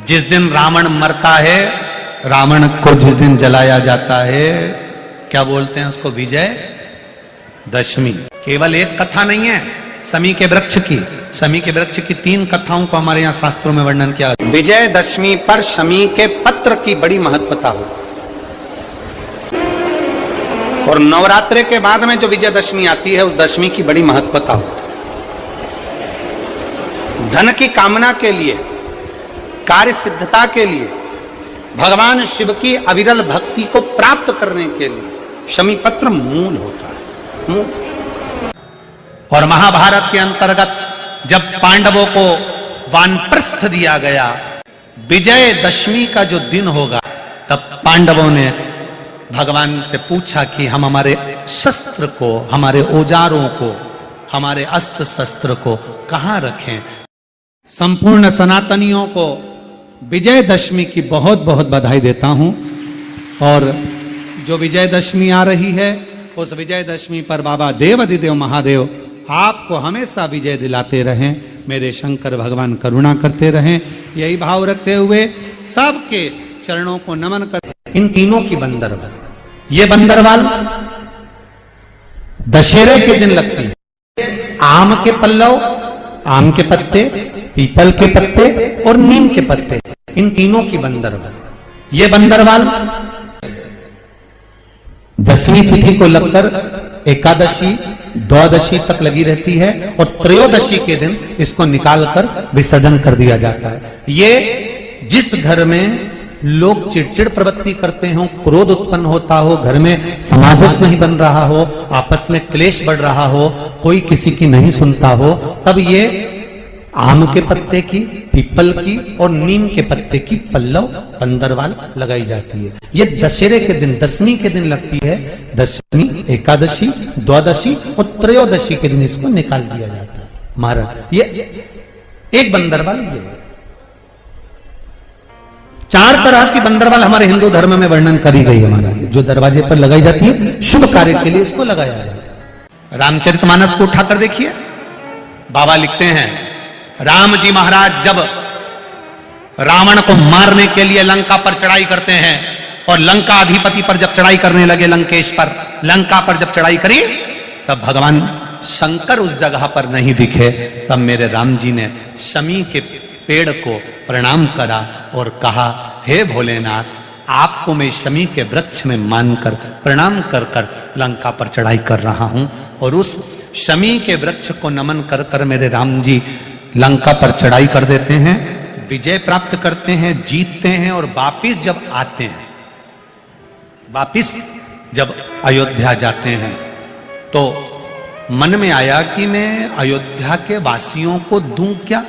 जिस दिन रावण मरता है, रावण को जिस दिन जलाया जाता है, क्या बोलते हैं उसको? विजय दशमी। केवल एक कथा नहीं है समी के वृक्ष की। समी के वृक्ष की 3 कथाओं को हमारे यहाँ शास्त्रों में वर्णन किया। विजय दशमी पर समी के पत्र की बड़ी महत्वता हो, और नवरात्रे के बाद में जो विजयदशमी आती है उस दशमी की बड़ी महत्वता होती है। धन की कामना के लिए, कार्य सिद्धता के लिए, भगवान शिव की अविरल भक्ति को प्राप्त करने के लिए शमी पत्र मूल होता है, मूल। और महाभारत के अंतर्गत जब पांडवों को वानप्रस्थ दिया गया, विजय दशमी का जो दिन होगा, तब पांडवों ने भगवान से पूछा कि हम हमारे शस्त्र को, हमारे औजारों को, हमारे अस्त्र शस्त्र को कहां रखें। संपूर्ण सनातनियों को विजयदशमी की बहुत बहुत बधाई देता हूं। और जो विजयदशमी आ रही है, उस विजयदशमी पर बाबा देवाधिदेव महादेव आपको हमेशा विजय दिलाते रहें। मेरे शंकर भगवान करुणा करते रहें। यही भाव रखते हुए सबके चरणों को नमन कर। इन तीनों की बंदरवाल, ये बंदरवाल दशहरे के दिन लगती है। आम के पल्लव, आम के पत्ते, पीपल के पत्ते और नीम के पत्ते, इन तीनों की बंदरवाल। ये बंदरवाल दसवीं तिथि को लगकर एकादशी, द्वादशी तक लगी रहती है, और त्रयोदशी के दिन इसको निकालकर विसर्जन कर दिया जाता है। ये जिस घर में लोग चिड़चिड़ प्रवृत्ति करते हो, क्रोध उत्पन्न होता हो, घर में सामंजस्य नहीं बन रहा हो, आपस में क्लेश बढ़ रहा हो, कोई किसी की नहीं सुनता हो, तब ये आम के पत्ते की, पीपल की और नीम के पत्ते की पल्लव बंदरवाल लगाई जाती है। ये दशहरे के दिन, दसवीं के दिन लगती है। दसवीं, एकादशी, द्वादशी और त्रयोदशी के दिन इसको निकाल दिया जाता है। महाराज, ये एक बंदरवाल, ये 4 तरह की बंदरवाल हमारे हिंदू धर्म में वर्णन करी गई है महाराज, जो दरवाजे पर लगाई जाती है। शुभ कार्य के लिए इसको लगाया जाता है। रामचरितमानस को उठाकर देखिए, बाबा लिखते हैं, राम जी महाराज जब रावण को मारने के लिए लंका पर चढ़ाई करते हैं, और लंका अधिपति पर जब चढ़ाई करने लगे, लंकेश पर, लंका पर जब चढ़ाई करी, तब भगवान शंकर उस जगह पर नहीं दिखे। तब मेरे राम जी ने शमी के पेड़ को प्रणाम करा और कहा, हे भोलेनाथ, आपको मैं शमी के वृक्ष में मानकर प्रणाम कर कर लंका पर चढ़ाई कर रहा हूं। और उस शमी के वृक्ष को नमन कर कर मेरे राम जी लंका पर चढ़ाई कर देते हैं, विजय प्राप्त करते हैं, जीतते हैं। और वापिस जब आते हैं, वापिस जब अयोध्या जाते हैं, तो मन में आया कि मैं अयोध्या के वासियों को दूं क्या?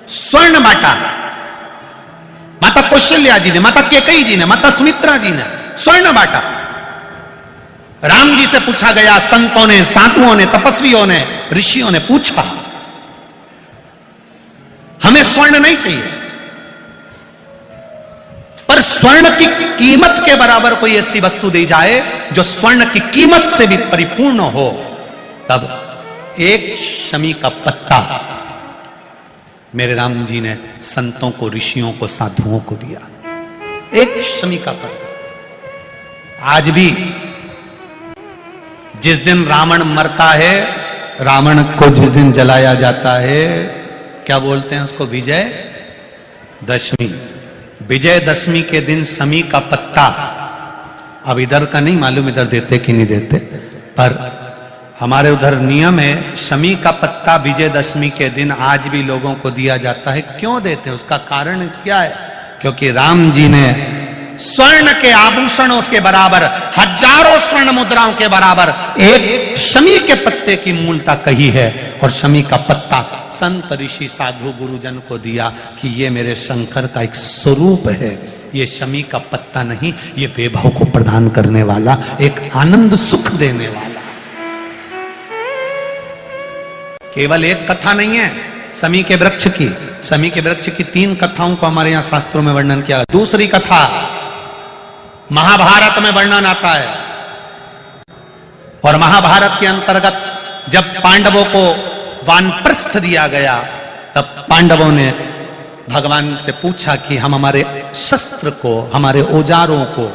स्वर्ण बांटा। माता कौशल्या जी ने, माता केकई जी ने, माता सुमित्रा जी ने स्वर्ण बांटा। राम जी से पूछा गया, संतों ने, साधुओं ने, तपस्वियों ने, ऋषियों ने पूछा, हमें स्वर्ण नहीं चाहिए, पर स्वर्ण की कीमत के बराबर कोई ऐसी वस्तु दी जाए जो स्वर्ण की कीमत से भी परिपूर्ण हो। तब एक शमी का पत्ता मेरे राम जी ने संतों को, ऋषियों को, साधुओं को दिया। एक शमी का पत्ता। आज भी जिस दिन रावण मरता है, रावण को जिस दिन जलाया जाता है, क्या बोलते हैं उसको? विजय दशमी। विजय दशमी के दिन शमी का पत्ता, अब इधर का नहीं मालूम इधर देते कि नहीं देते, पर हमारे उधर नियम है, शमी का पत्ता विजयदशमी के दिन आज भी लोगों को दिया जाता है। क्यों देते हैं? उसका कारण क्या है? क्योंकि राम जी ने स्वर्ण के आभूषणों के बराबर, हजारों स्वर्ण मुद्राओं के बराबर एक शमी के पत्ते की मूलता कही है, और शमी का पत्ता संत, ऋषि, साधु, गुरुजन को दिया कि ये मेरे शंकर का एक स्वरूप है। ये शमी का पत्ता नहीं, ये वैभव को प्रदान करने वाला, एक आनंद सुख देने वाला। केवल एक कथा नहीं है शमी के वृक्ष की। शमी के वृक्ष की 3 कथाओं को हमारे यहां शास्त्रों में वर्णन किया। दूसरी कथा महाभारत में वर्णन आता है, और महाभारत के अंतर्गत जब पांडवों को वानप्रस्थ दिया गया, तब पांडवों ने भगवान से पूछा कि हम हमारे शस्त्र को, हमारे औजारों को,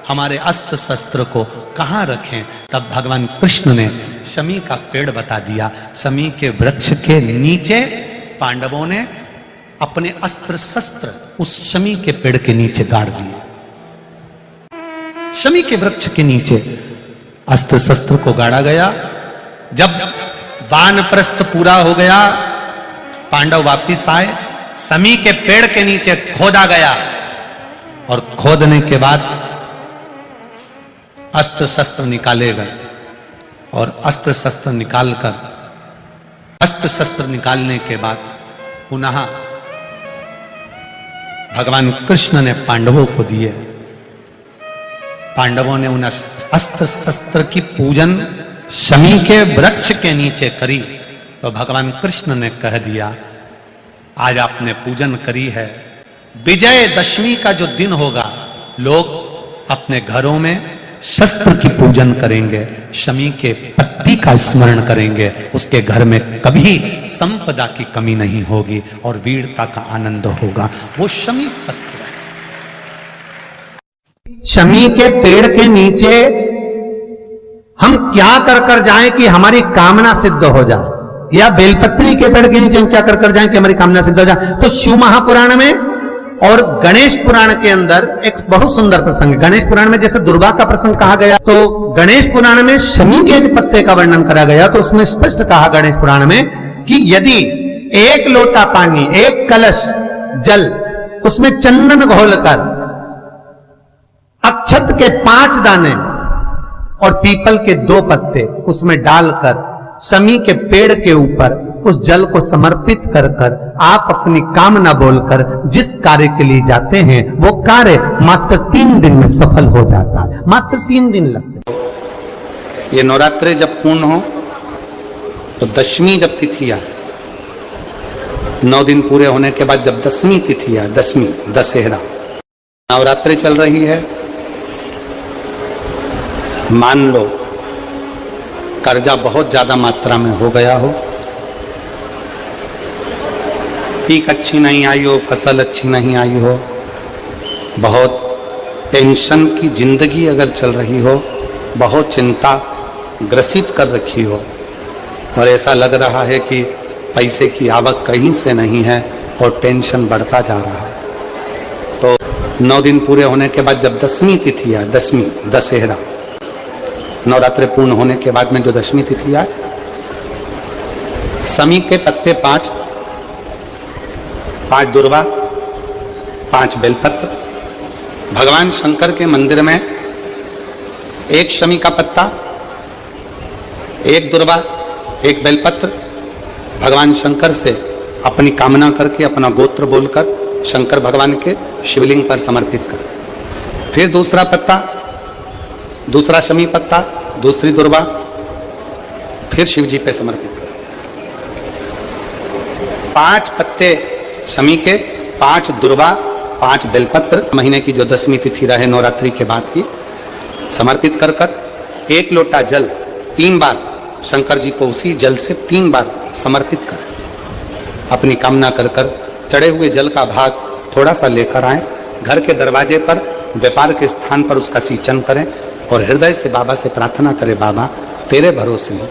हमारे अस्त्र शस्त्र को कहाँ रखें। तब भगवान कृष्ण ने शमी का पेड़ बता दिया। शमी के वृक्ष के नीचे पांडवों ने अपने अस्त्र शस्त्र उस शमी के पेड़ के नीचे गाड़ दिए। शमी के वृक्ष के नीचे अस्त्र शस्त्र को गाड़ा गया। जब वानप्रस्थ पूरा हो गया, पांडव वापिस आए, शमी के पेड़ के नीचे खोदा गया और खोदने के बाद अस्त्र शस्त्र निकाले गए। और अस्त्र शस्त्र निकालने के बाद पुनः भगवान कृष्ण ने पांडवों को दिए। पांडवों ने उन अस्त्र शस्त्र की पूजन शमी के वृक्ष के नीचे करी। तो भगवान कृष्ण ने कह दिया, आज आपने पूजन करी है, विजयदशमी का जो दिन होगा, लोग अपने घरों में शस्त्र की पूजन करेंगे, शमी के पत्ती का स्मरण करेंगे, उसके घर में कभी संपदा की कमी नहीं होगी और वीरता का आनंद होगा। वो शमी पत्ती, शमी के पेड़ के नीचे हम क्या कर जाएं कि हमारी कामना सिद्ध हो जाए, या बेलपत्री के पेड़ के नीचे हम क्या कर जाएं कि हमारी कामना सिद्ध हो जाए। तो शिव महापुराण में और गणेश पुराण के अंदर एक बहुत सुंदर प्रसंग है। गणेश पुराण में जैसे दुर्गा का प्रसंग कहा गया, तो गणेश पुराण में शमी के पत्ते का वर्णन करा गया। तो उसमें स्पष्ट कहा गणेश पुराण में कि यदि एक लोटा पानी, एक कलश जल, उसमें चंदन घोलकर अक्षत के 5 दाने और पीपल के 2 पत्ते उसमें डालकर शमी के पेड़ के ऊपर उस जल को समर्पित कर आप अपनी कामना बोलकर जिस कार्य के लिए जाते हैं, वो कार्य मात्र 3 दिन में सफल हो जाता है। मात्र 3 दिन लगते हैं। ये नवरात्रे जब पूर्ण हो तो दशमी जब तिथि आए, 9 दिन पूरे होने के बाद जब 10वीं तिथि आए, 10वीं दशहरा, नवरात्रि चल रही है, मान लो कर्जा बहुत ज्यादा मात्रा में हो गया हो, पीक अच्छी नहीं आई हो, फसल अच्छी नहीं आई हो, बहुत टेंशन की जिंदगी अगर चल रही हो, बहुत चिंता ग्रसित कर रखी हो और ऐसा लग रहा है कि पैसे की आवक कहीं से नहीं है और टेंशन बढ़ता जा रहा है, तो 9 दिन पूरे होने के बाद जब 10वीं तिथि आए, 10वीं दशहरा, नवरात्रि पूर्ण होने के बाद में जो 10वीं तिथि आए, शमी के पत्ते 5 दुर्वा, 5 बेलपत्र, भगवान शंकर के मंदिर में 1 शमी का पत्ता, 1 दुर्वा, 1 बेलपत्र भगवान शंकर से अपनी कामना करके, अपना गोत्र बोलकर शंकर भगवान के शिवलिंग पर समर्पित कर। फिर दूसरा पत्ता, दूसरा शमी पत्ता, दूसरी दुर्वा, फिर शिव जी पे समर्पित कर। 5 पत्ते शमी के, 5 दुर्वा, 5 बेलपत्र, महीने की जो 10वीं तिथि रहे नवरात्रि के बाद की, समर्पित कर 1 लोटा जल 3 बार शंकर जी को उसी जल से 3 बार समर्पित करें। अपनी कामना कर चढ़े हुए जल का भाग थोड़ा सा लेकर आए, घर के दरवाजे पर, व्यापार के स्थान पर उसका सिंचन करें और हृदय से बाबा से प्रार्थना करें, बाबा तेरे भरोसे हूँ,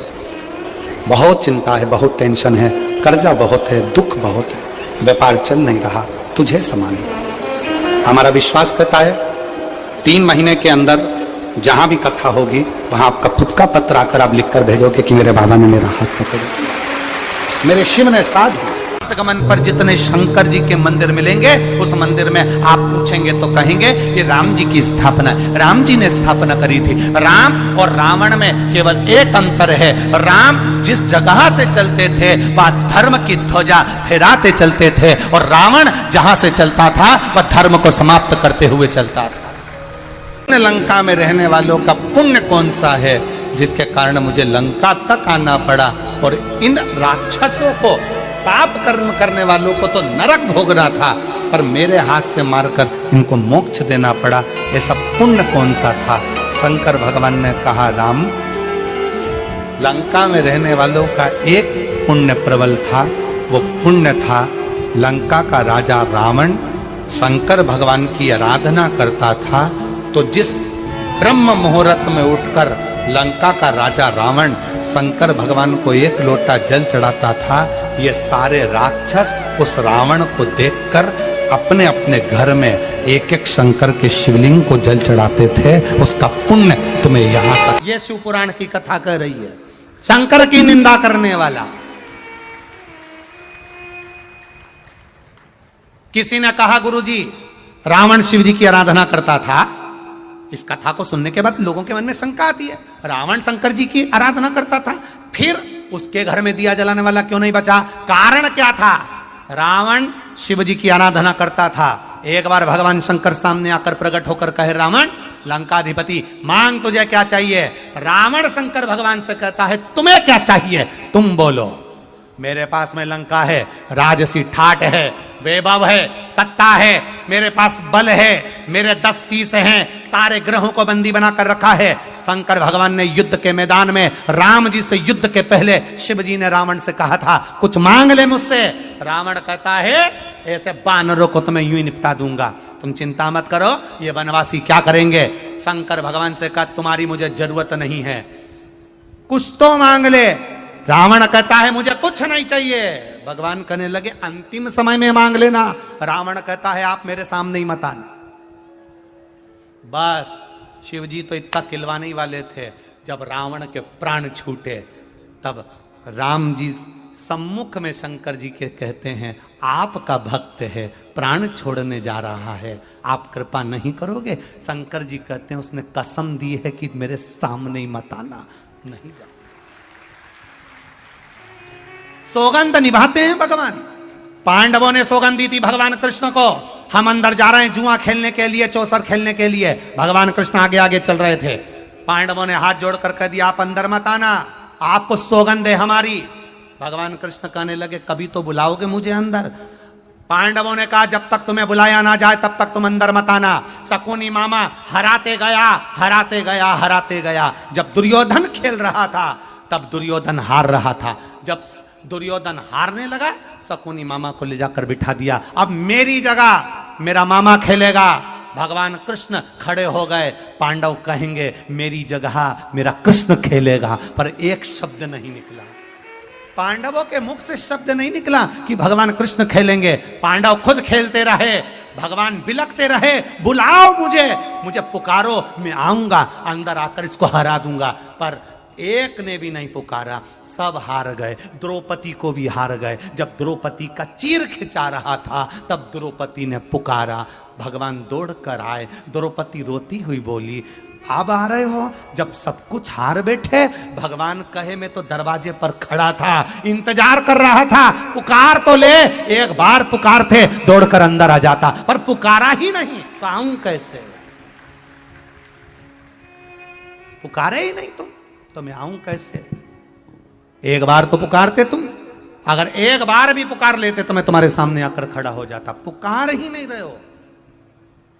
बहुत चिंता है, बहुत टेंशन है, कर्जा बहुत है, दुख बहुत है, व्यापार चल नहीं रहा, तुझे संभाल। हमारा विश्वास करता है 3 महीने के अंदर जहां भी कथा होगी वहां आपका खुद का पत्र आकर आप लिखकर भेजोगे कि मेरे बाबा ने मेरा हाथ पकड़ा, मेरे शिव ने साथ दिया। गमन पर जितने शंकर जी के मंदिर मिलेंगे, उस मंदिर में आप पूछेंगे तो कहेंगे ये राम जी की स्थापना, राम जी ने स्थापना करी थी। राम और रावण में केवल एक अंतर है, राम जिस जगह से चलते थे वह धर्म की ध्वजा फहराते चलते थे और रावण जहां से चलता था वह धर्म को समाप्त करते हुए चलता था। लंका में रहने वालों का पुण्य कौन सा है जिसके कारण मुझे लंका तक आना पड़ा, और इन राक्षसों को, पाप कर्म करने वालों को तो नरक भोगना था, पर मेरे हाथ से मारकर इनको मोक्ष देना पड़ा, ऐसा पुण्य कौन सा था? शंकर भगवान ने कहा, राम, लंका में रहने वालों का एक पुण्य प्रबल था, वो पुण्य था लंका का राजा रावण शंकर भगवान की आराधना करता था, तो जिस ब्रह्म मुहूर्त में उठकर लंका का राजा रावण शंकर भगवान को एक लोटा जल चढ़ाता था, ये सारे राक्षस उस रावण को देखकर अपने अपने घर में एक एक शंकर के शिवलिंग को जल चढ़ाते थे। उसका पुण्य तुम्हें यहां तक। ये शिव पुराण की कथा कह रही है। शंकर की निंदा करने वाला, किसी ने कहा गुरुजी रावण शिव जी की आराधना करता था। इस कथा को सुनने के बाद लोगों के मन में शंका आती है, रावण शंकर जी की आराधना करता था, फिर उसके घर में दिया जलाने वाला क्यों नहीं बचा? कारण क्या था? रावण शिव जी की आराधना करता था। एक बार भगवान शंकर सामने आकर प्रकट होकर कहे, रावण लंकाधिपति मांग तुझे क्या चाहिए? रावण शंकर भगवान से कहता है, तुम्हें क्या चाहिए? तुम बोलो। मेरे पास में लंका है, राजसी ठाट है, वैभव है, सत्ता है, मेरे पास बल है, मेरे 10 शीश हैं, सारे ग्रहों को बंदी बनाकर रखा है। शंकर भगवान ने युद्ध के मैदान में राम जी से युद्ध के पहले शिव जी ने रावण से कहा था, कुछ मांग ले मुझसे। रावण कहता है, ऐसे बानरों को तो मैं यूं ही निपटा दूंगा, तुम चिंता मत करो, ये वनवासी क्या करेंगे। शंकर भगवान से कहा, तुम्हारी मुझे जरूरत नहीं है, कुछ तो मांग ले। रावण कहता है, मुझे कुछ नहीं चाहिए। भगवान कहने लगे, अंतिम समय में मांग लेना। रावण कहता है, आप मेरे सामने ही मत आना। बस शिव जी तो इतना खिलवाने ही वाले थे, जब रावण के प्राण छूटे तब राम जी सम्मुख में शंकर जी के कहते हैं, आपका भक्त है, प्राण छोड़ने जा रहा है, आप कृपा नहीं करोगे? शंकर जी कहते हैं, उसने कसम दी है कि मेरे सामने ही मत आना, नहीं जा। सौगंध निभाते हैं भगवान। पांडवों ने सौगंध दी थी भगवान कृष्ण को, हम अंदर जा रहे हैं जुआ खेलने के लिए, चौसर खेलने के लिए। भगवान कृष्ण आगे आगे चल रहे थे। पांडवों ने हाथ जोड़कर कह दिया, आप अंदर मत आना, आपको सौगंध है हमारी। भगवान कृष्ण कहने लगे, कभी तो बुलाओगे मुझे अंदर? पांडवों ने कहा, जब तक तुम्हें बुलाया ना जाए तब तक तुम अंदर मत आना। शकुनी मामा हराते गया, हराते गया, हराते गया। जब दुर्योधन खेल रहा था तब दुर्योधन हार रहा था। जब दुर्योधन हारने लगा, शकुनी मामा को ले जाकर बिठा दिया, अब मेरी जगह मेरा मामा खेलेगा। भगवान कृष्ण खड़े हो गए। पांडव कहेंगे, मेरी जगह मेरा कृष्ण खेलेगा, पर एक शब्द नहीं निकला। पांडवों के मुख से शब्द नहीं निकला कि भगवान कृष्ण खेलेंगे। पांडव खुद खेलते रहे, भगवान बिलखते रहे, बुलाओ मुझे, मुझे पुकारो, मैं आऊंगा, अंदर आकर इसको हरा दूंगा। पर एक ने भी नहीं पुकारा, सब हार गए। द्रौपदी को भी हार गए। जब द्रौपदी का चीर खिंचा रहा था तब द्रौपदी ने पुकारा, भगवान दौड़कर आए। द्रौपदी रोती हुई बोली, अब आ रहे हो? जब सब कुछ हार बैठे। भगवान कहे, मैं तो दरवाजे पर खड़ा था, इंतजार कर रहा था, पुकार तो ले। एक बार पुकारते दौड़कर अंदर आ जाता, पर पुकारा ही नहीं, आऊं कैसे? पुकारे ही नहीं तुम, तो मैं आऊं कैसे? एक बार तो पुकारते तुम, अगर एक बार भी पुकार लेते तो मैं तुम्हारे सामने आकर खड़ा हो जाता। पुकार ही नहीं रहे हो,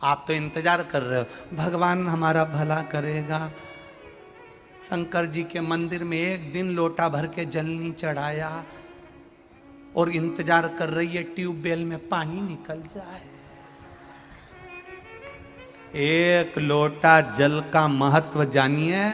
आप तो इंतजार कर रहे हो भगवान हमारा भला करेगा। शंकर जी के मंदिर में एक दिन लोटा भर के जल नहीं चढ़ाया और इंतजार कर रही है ट्यूबवेल में पानी निकल जाए। एक लोटा जल का महत्व जानिए।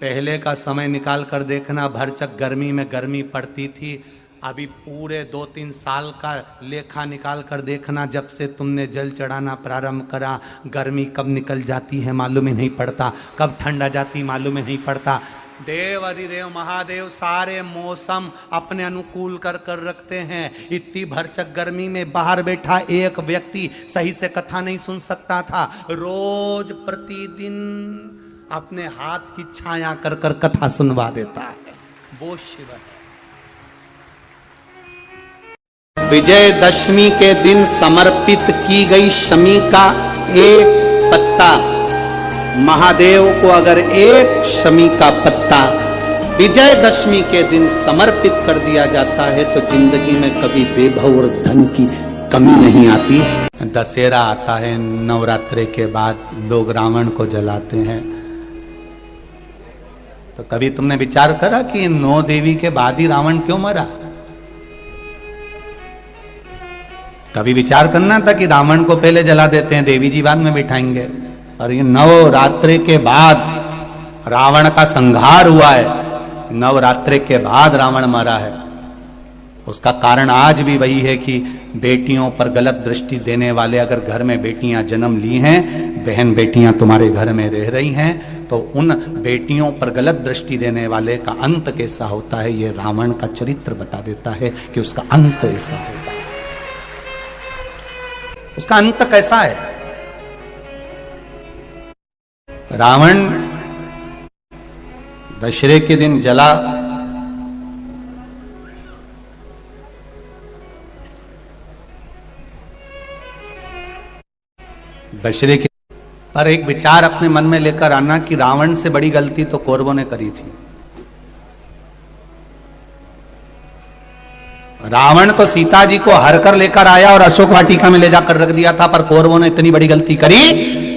पहले का समय निकाल कर देखना, भरचक गर्मी में गर्मी पड़ती थी। अभी पूरे 2-3 साल का लेखा निकाल कर देखना, जब से तुमने जल चढ़ाना प्रारंभ करा, गर्मी कब निकल जाती है मालूम ही नहीं पड़ता, कब ठंड आ जाती मालूम ही नहीं पड़ता। देव अधिदेव महादेव सारे मौसम अपने अनुकूल कर कर रखते हैं। इतनी भरचक गर्मी में बाहर बैठा एक व्यक्ति सही से कथा नहीं सुन सकता था, रोज प्रतिदिन अपने हाथ की छाया कर कर कथा सुनवा देता है। वो शिव है। विजयदशमी के दिन समर्पित की गई शमी का एक पत्ता, महादेव को अगर एक शमी का पत्ता विजयदशमी के दिन समर्पित कर दिया जाता है तो जिंदगी में कभी वैभव और धन की कमी नहीं आती। दशहरा आता है, नवरात्रि के बाद लोग रावण को जलाते हैं। तो कभी तुमने विचार करा कि 9 देवी के बाद ही रावण क्यों मरा? कभी विचार करना था कि रावण को पहले जला देते हैं, देवी जी बाद में बिठाएंगे। और ये नवरात्रि के बाद रावण का संहार हुआ है, नवरात्रि के बाद रावण मरा है। उसका कारण आज भी वही है कि बेटियों पर गलत दृष्टि देने वाले, अगर घर में बेटियां जन्म ली हैं, बहन बेटियां तुम्हारे घर में रह रही हैं, तो उन बेटियों पर गलत दृष्टि देने वाले का अंत कैसा होता है, ये रावण का चरित्र बता देता है कि उसका अंत ऐसा होगा। उसका अंत कैसा है? रावण दशहरे के दिन जला, दशहरे के पर एक विचार अपने मन में लेकर आना कि रावण से बड़ी गलती तो कौरवों ने करी थी। रावण तो सीता जी को हर कर लेकर आया और अशोक वाटिका में ले जाकर रख दिया था, पर कौरवों ने इतनी बड़ी गलती करी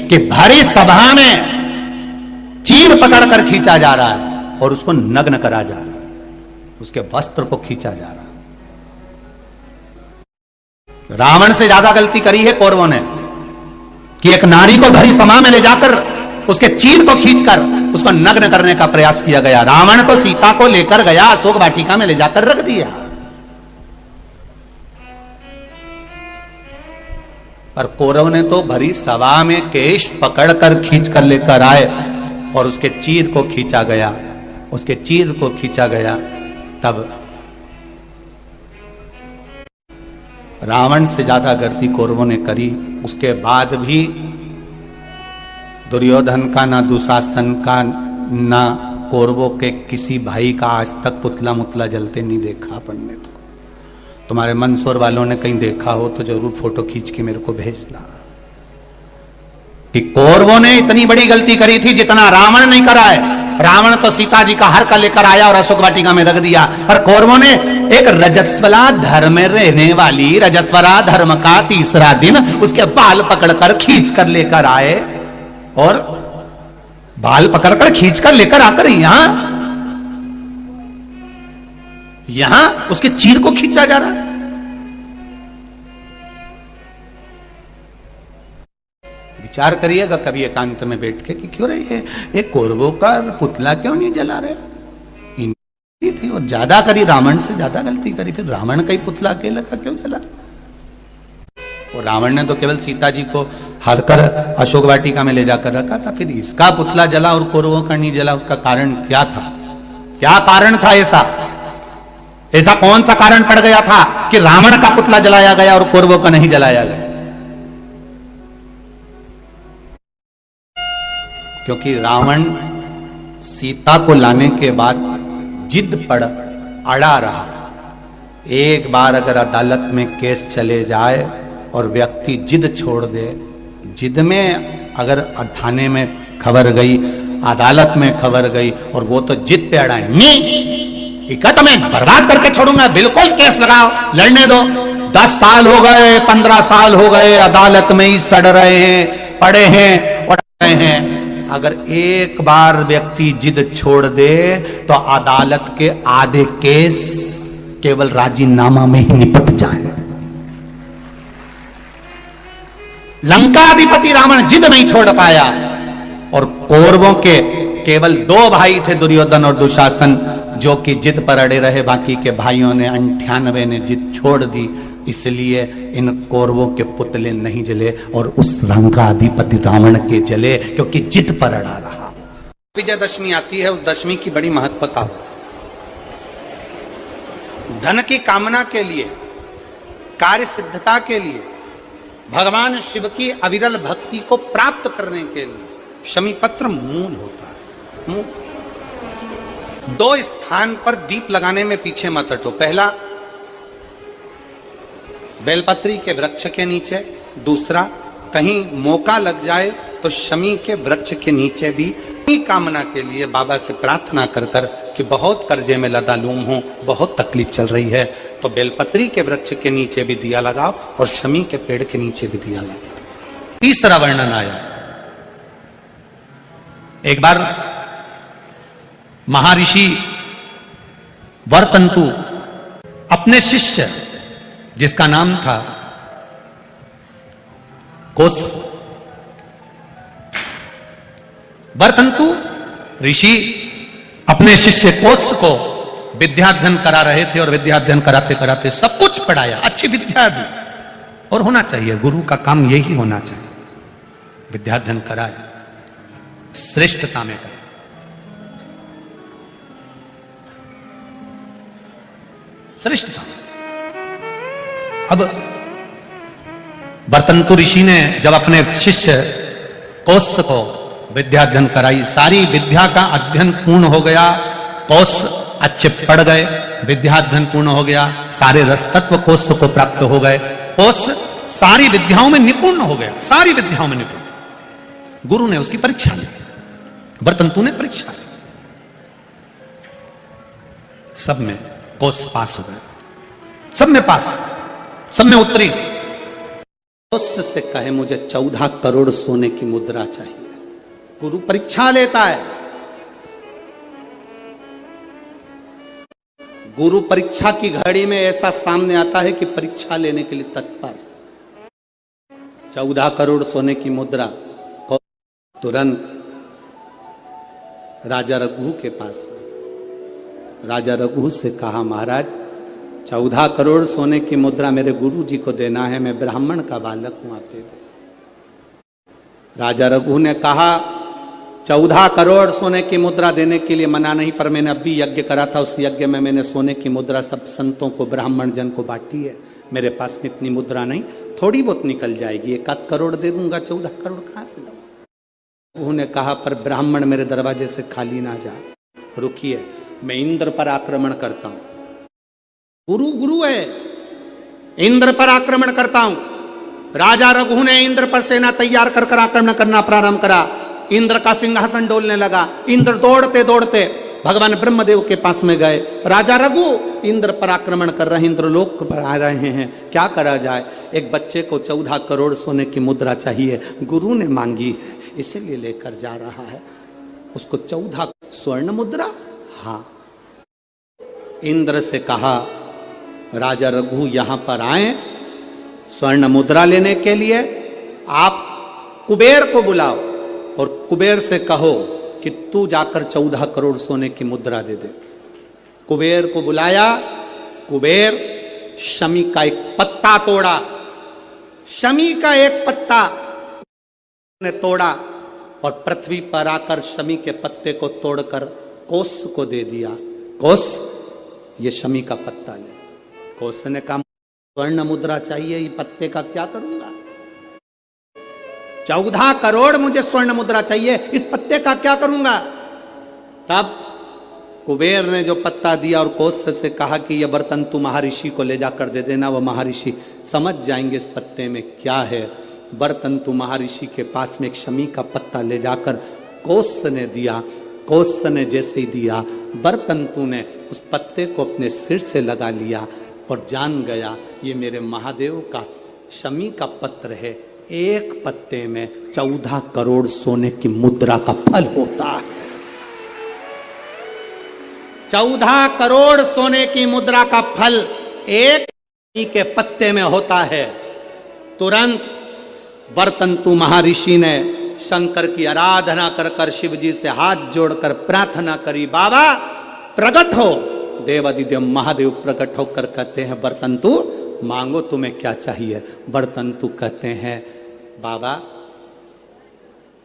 कि भरी सभा में चीर पकड़कर खींचा जा रहा है और उसको नग्न करा जा रहा है, उसके वस्त्र को खींचा जा रहा है। रावण से ज्यादा गलती करी है कौरवों ने कि एक नारी को भरी सभा में ले जाकर उसके चीर को खींचकर उसको नग्न करने का प्रयास किया गया। रावण तो सीता को लेकर गया, अशोक वाटिका में ले जाकर रख दिया, पर कौरव ने तो भरी सभा में केश पकड़कर खींच कर लेकर आए और उसके चीर को खींचा गया, उसके चीर को खींचा गया। तब रावण से ज्यादा गलती कौरवों ने करी। उसके बाद भी दुर्योधन का, ना दुशासन का, ना कौरवों के किसी भाई का आज तक पुतला मुतला जलते नहीं देखा अपन ने। तो तुम्हारे मंदसौर वालों ने कहीं देखा हो तो जरूर फोटो खींच के मेरे को भेजना कि कौरवों ने इतनी बड़ी गलती करी थी जितना रावण नहीं करा है। रावण तो सीता जी का हर का लेकर आया और अशोक वाटिका में रख दिया, पर कौरवों ने एक रजस्वला धर्म में रहने वाली, रजस्वला धर्म का तीसरा दिन उसके बाल पकड़कर खींच कर लेकर आए और बाल पकड़कर खींच कर लेकर आकर यहां उसके चीर को खींचा जा रहा है। विचार करिएगा कभी एकांत में बैठ के कि क्यों रही है एक कौरवों का पुतला क्यों नहीं जला रहे। इनकी थी और ज्यादा करी, रावण से ज्यादा गलती करी, फिर रावण का ही पुतला अकेला का क्यों जला। और रावण ने तो केवल सीता जी को हरकर अशोक वाटिका में ले जाकर रखा था, फिर इसका पुतला जला और कौरवों का नहीं जला। उसका कारण क्या था? क्या कारण था ऐसा कौन सा कारण पड़ गया था कि रावण का पुतला जलाया गया और कौरवों का नहीं जलाया गया? क्योंकि रावण सीता को लाने के बाद जिद पर अड़ा रहा। एक बार अगर अदालत में केस चले जाए और व्यक्ति जिद छोड़ दे, जिद में अगर थाने में खबर गई, अदालत में खबर गई और वो तो जिद पे अड़ा, नहीं तो मैं बर्बाद करके छोड़ूंगा, बिल्कुल केस लगाओ, लड़ने दो। 10 साल हो गए, 15 साल हो गए, अदालत में ही सड़ रहे हैं, पड़े हैं, उड़ रहे हैं। अगर एक बार व्यक्ति जिद छोड़ दे तो अदालत के आधे केस केवल राजीनामा में ही निपट जाए। लंकाधिपति रावण जिद नहीं छोड़ पाया और कौरवों के केवल 2 भाई थे, दुर्योधन और दुशासन, जो कि जिद पर अड़े रहे। बाकी के भाइयों ने 98 ने जिद छोड़ दी, इसलिए इन कौरवों के पुतले नहीं जले और उस लंकाधिपति रावण के जले, क्योंकि जिद पर अड़ा रहा। विजयदशमी आती है, उस दशमी की बड़ी महत्वता होती है। धन की कामना के लिए, कार्य सिद्धता के लिए, भगवान शिव की अविरल भक्ति को प्राप्त करने के लिए शमी पत्र मूल होता है। 2 स्थान पर दीप लगाने में पीछे मत हटो। पहला बेलपत्री के वृक्ष के नीचे, दूसरा कहीं मौका लग जाए तो शमी के वृक्ष के नीचे भी कामना के लिए बाबा से प्रार्थना कर कर कि बहुत कर्जे में लदालूम हूं, बहुत तकलीफ चल रही है, तो बेलपत्री के वृक्ष के नीचे भी दिया लगाओ और शमी के पेड़ के नीचे भी दिया लगाओ। तीसरा वर्णन आया, एक बार महर्षि वरतंतु अपने शिष्य जिसका नाम था कोस। वर्तंतु ऋषि अपने शिष्य कोस को विद्याध्ययन करा रहे थे और विद्याध्ययन कराते कराते सब कुछ पढ़ाया, अच्छी विद्या दी। और होना चाहिए, गुरु का काम यही होना चाहिए, विद्याध्ययन कराए, श्रेष्ठता में कराए। श्रेष्ठता। अब वर्तंतु ऋषि ने जब अपने शिष्य कोस को विद्या अध्ययन कराई, सारी विद्या का अध्ययन पूर्ण हो गया, कोस अच्छे पढ़ गए, विद्या अध्ययन पूर्ण हो गया, सारे रस तत्व कोस को प्राप्त हो गए, कोस सारी विद्याओं में निपुण हो गया, सारी विद्याओं में निपुण। गुरु ने उसकी परीक्षा ली, वर्तंतु ने परीक्षा ली, सब में कोस पास हो गया, सब में पास, सब में उत्तरी। कोस से कहे मुझे 14 करोड़ सोने की मुद्रा चाहिए। गुरु परीक्षा लेता है, गुरु परीक्षा की घड़ी में ऐसा सामने आता है कि परीक्षा लेने के लिए तत्पर। 14 करोड़ सोने की मुद्रा, तुरंत राजा रघु के पास में, राजा रघु से कहा महाराज 14 करोड़ सोने की मुद्रा मेरे गुरु जी को देना है, मैं ब्राह्मण का बालक हूं, आप दे दो। राजा रघु ने कहा 14 करोड़ सोने की मुद्रा देने के लिए मना नहीं, पर मैंने अभी यज्ञ करा था, उस यज्ञ में मैंने सोने की मुद्रा सब संतों को, ब्राह्मण जन को बांटी है, मेरे पास में इतनी मुद्रा नहीं, थोड़ी बहुत निकल जाएगी, 1 करोड़ दे दूंगा, 14 करोड़ कहां से लाऊं। उन्होंने कहा पर ब्राह्मण मेरे दरवाजे से खाली ना जाए, रुकिए मैं इंद्र पर आक्रमण करता हूं। गुरु गुरु है, इंद्र पर आक्रमण करता हूं। राजा रघु ने इंद्र पर सेना तैयार कर आक्रमण करना प्रारंभ करा। इंद्र का सिंहासन डोलने लगा, इंद्र दौड़ते दौड़ते भगवान ब्रह्मदेव के पास में गए। राजा रघु इंद्र पर आक्रमण कर रहे हैं, इंद्र लोक पर आ रहे हैं, क्या करा जाए। एक बच्चे को 14 करोड़ सोने की मुद्रा चाहिए, गुरु ने मांगी है इसीलिए लेकर जा रहा है। उसको 14 स्वर्ण मुद्रा, हाँ। इंद्र से कहा राजा रघु यहां पर आए स्वर्ण मुद्रा लेने के लिए, आप कुबेर को बुलाओ और कुबेर से कहो कि तू जाकर 14 करोड़ सोने की मुद्रा दे दे। कुबेर को बुलाया, कुबेर शमी का एक पत्ता तोड़ा, शमी का एक पत्ता ने तोड़ा और पृथ्वी पर आकर शमी के पत्ते को तोड़कर कोस को दे दिया। कोस ये शमी का पत्ता ले। कोस ने कहा स्वर्ण मुद्रा चाहिए, ये पत्ते का क्या करूंगा, 14 करोड़ मुझे स्वर्ण मुद्रा चाहिए, इस पत्ते का क्या करूंगा। तब कुबेर ने जो पत्ता दिया और कोस से कहा कि यह वर्तंतु महर्षि को ले जाकर दे देना, वो महर्षि समझ जाएंगे इस पत्ते में क्या है। वर्तंतु महर्षि के पास में एक शमी का पत्ता ले जाकर कोस ने दिया। कोस ने जैसे ही दिया, वर्तंतु ने उस पत्ते को अपने सिर से लगा लिया और जान गया ये मेरे महादेव का शमी का पत्र है, एक पत्ते में 14 करोड़ सोने की मुद्रा का फल होता है। 14 करोड़ सोने की मुद्रा का फल एक के पत्ते में होता है। तुरंत वर्तंतु महर्षि ने शंकर की आराधना कर कर शिव जी से हाथ जोड़कर प्रार्थना करी, बाबा प्रकट हो। देवादिदेव महादेव प्रकट होकर कहते हैं वर्तंतु मांगो तुम्हें क्या चाहिए। वर्तंतु कहते हैं बाबा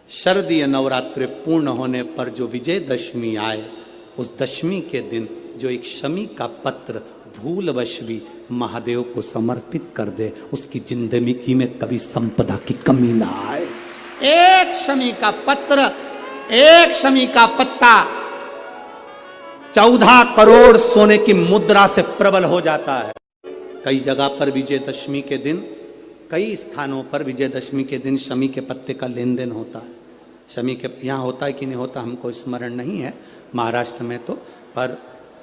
शरदीय नवरात्रि पूर्ण होने पर जो विजयदशमी आए, उस दशमी के दिन जो एक शमी का पत्र भूलवश भी महादेव को समर्पित कर दे, उसकी जिंदगी में कभी संपदा की कमी ना आए। एक शमी का पत्र, एक शमी का पत्ता 14 करोड़ सोने की मुद्रा से प्रबल हो जाता है। कई जगह पर विजयदशमी के दिन, कई स्थानों पर विजयदशमी के दिन शमी के पत्ते का लेन देन होता है। शमी के यहाँ होता है कि नहीं होता हमको स्मरण नहीं है, महाराष्ट्र में तो, पर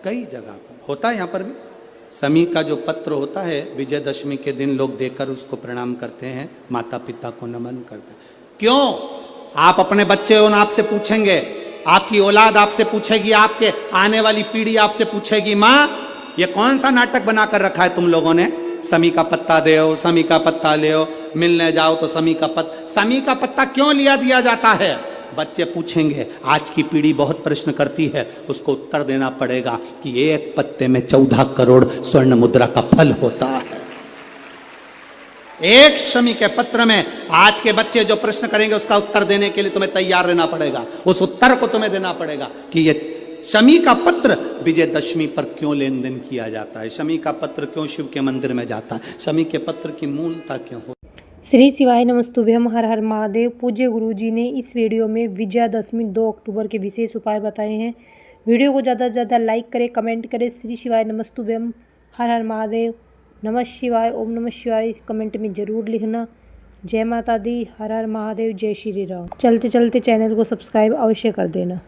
कई जगह पर होता है। यहाँ पर भी शमी का जो पत्र होता है विजयदशमी के दिन लोग देकर उसको प्रणाम करते हैं, माता पिता को नमन करते हैं। क्यों? आप अपने बच्चे हो ना, आपसे पूछेंगे, आपकी औलाद आपसे पूछेगी, आपके आने वाली पीढ़ी आपसे पूछेगी, माँ ये कौन सा नाटक बनाकर रखा है तुम लोगों ने, शमी का पत्ता दे, शमी का पत्ता ले, मिलने जाओ तो शमी का पत्ता क्यों लिया दिया जाता है? बच्चे पूछेंगे, आज की पीढ़ी बहुत प्रश्न करती है, उसको उत्तर देना पड़ेगा कि एक पत्ते में 14 करोड़ स्वर्ण मुद्रा का फल होता है। एक शमी के पत्र में आज के बच्चे जो प्रश्न करेंगे उसका उत्तर देने के लिए तुम्हें तैयार रहना पड़ेगा। उस उत्तर को तुम्हें देना पड़ेगा कि ये शमी का पत्र विजयदशमी पर क्यों लेन देन किया जाता है, शमी का पत्र क्यों शिव के मंदिर में जाता है, शमी के पत्र की मूलता क्यों हो। श्री शिवाय नमस्तुभ्यम, हर हर महादेव। पूज्य गुरुजी ने इस वीडियो में विजयादशमी 2 अक्टूबर के विशेष उपाय बताए हैं। वीडियो को ज़्यादा से ज़्यादा लाइक करें, कमेंट करें। श्री शिवाय नमस्तुभ्यम, हर हर महादेव, नमः शिवाय, ओम नमः शिवाय कमेंट में ज़रूर लिखना। जय माता दी, हर हर महादेव, जय श्री राम। चलते चलते चैनल को सब्सक्राइब अवश्य कर देना।